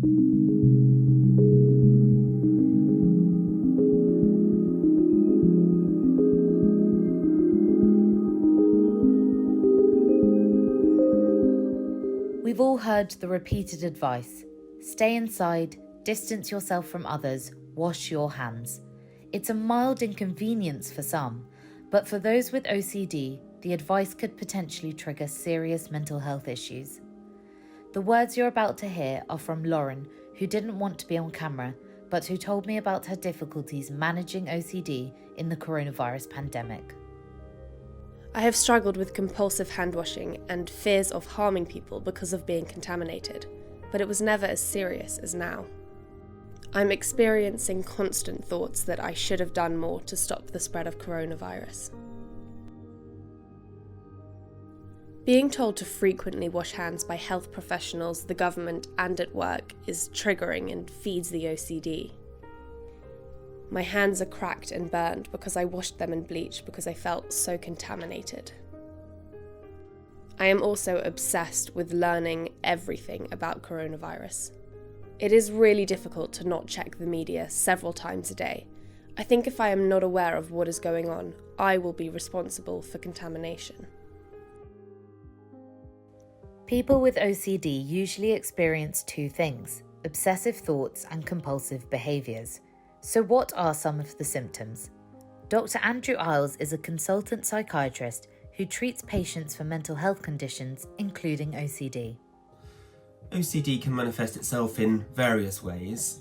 We've all heard the repeated advice: stay inside, distance yourself from others, wash your hands. It's a mild inconvenience for some, but for those with OCD, the advice could potentially trigger serious mental health issues. The words you're about to hear are from Lauren, who didn't want to be on camera, but who told me about her difficulties managing OCD in the coronavirus pandemic. I have struggled with compulsive hand washing and fears of harming people because of being contaminated, but it was never as serious as now. I'm experiencing constant thoughts that I should have done more to stop the spread of coronavirus. Being told to frequently wash hands by health professionals, the government, and at work is triggering and feeds the OCD. My hands are cracked and burned because I washed them in bleach because I felt so contaminated. I am also obsessed with learning everything about coronavirus. It is really difficult to not check the media several times a day. I think if I am not aware of what is going on, I will be responsible for contamination. People with OCD usually experience two things: obsessive thoughts and compulsive behaviours. So what are some of the symptoms? Dr. Andrew Iles is a consultant psychiatrist who treats patients for mental health conditions, including OCD. OCD can manifest itself in various ways.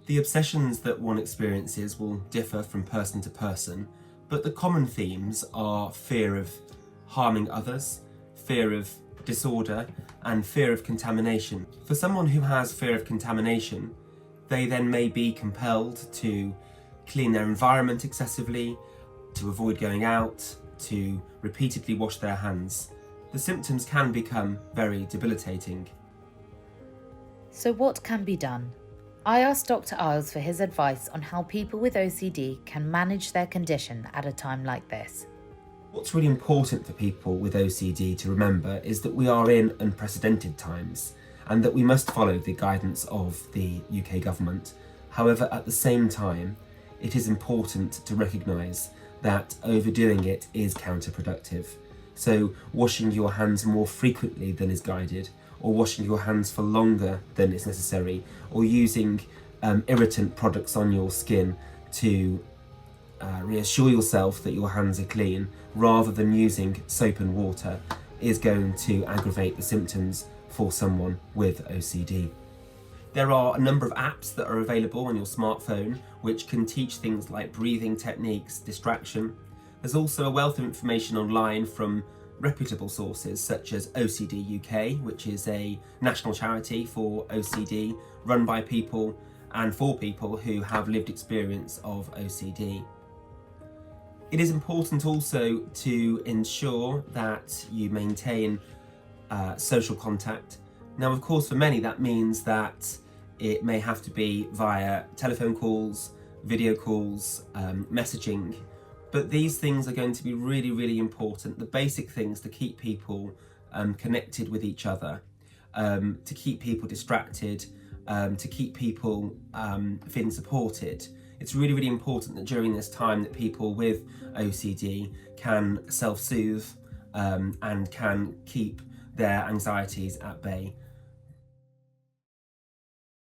The obsessions that one experiences will differ from person to person, but the common themes are fear of harming others, fear of disorder, and fear of contamination. For someone who has fear of contamination, they then may be compelled to clean their environment excessively, to avoid going out, to repeatedly wash their hands. The symptoms can become very debilitating. So what can be done? I asked Dr. Iles for his advice on how people with OCD can manage their condition at a time like this. What's really important for people with OCD to remember is that we are in unprecedented times, and that we must follow the guidance of the UK government. However, at the same time, it is important to recognise that overdoing it is counterproductive. So washing your hands more frequently than is guided, or washing your hands for longer than is necessary, or using irritant products on your skin to reassure yourself that your hands are clean, rather than using soap and water, is going to aggravate the symptoms for someone with OCD. There are a number of apps that are available on your smartphone which can teach things like breathing techniques, distraction. There's also a wealth of information online from reputable sources such as OCD UK, which is a national charity for OCD run by people and for people who have lived experience of OCD. It is important also to ensure that you maintain social contact. Now, of course, for many that means that it may have to be via telephone calls, video calls, messaging, but these things are going to be really, really important. The basic things to keep people connected with each other, to keep people distracted, to keep people feeling supported. It's really, really important that during this time that people with OCD can self-soothe and can keep their anxieties at bay.